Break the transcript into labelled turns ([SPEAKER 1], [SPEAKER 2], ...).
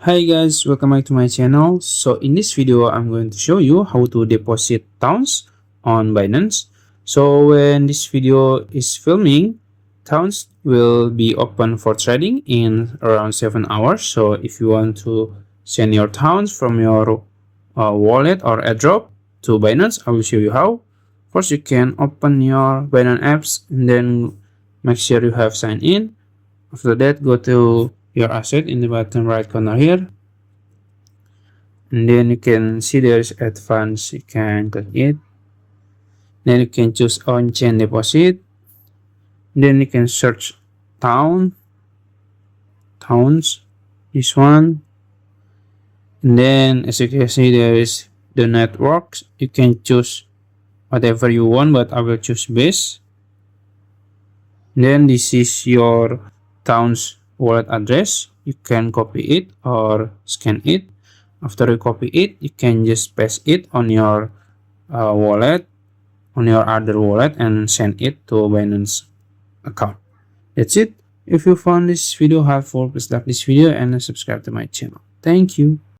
[SPEAKER 1] Hi guys, welcome back to my channel. So in this video, I'm going to show you how to deposit towns on Binance. So when this video is filming, towns will be open for trading in around 7 hours. So if you want to send your towns from your wallet or airdrop to Binance, I will show you how. First, you can open your Binance apps and then make sure you have signed in. After that, go to your asset in the bottom right corner here, and then you can see there is advanced. You can click it, then you can choose on chain deposit, then you can search towns, this one, and then as you can see there is the networks. You can choose whatever you want, but I will choose base. Then this is your towns wallet address. You can copy it or scan it. After you copy it, you can just paste it on your wallet, on your other wallet, and send it to Binance account. That's it. If you found this video helpful, please like this video and subscribe to my channel. Thank you.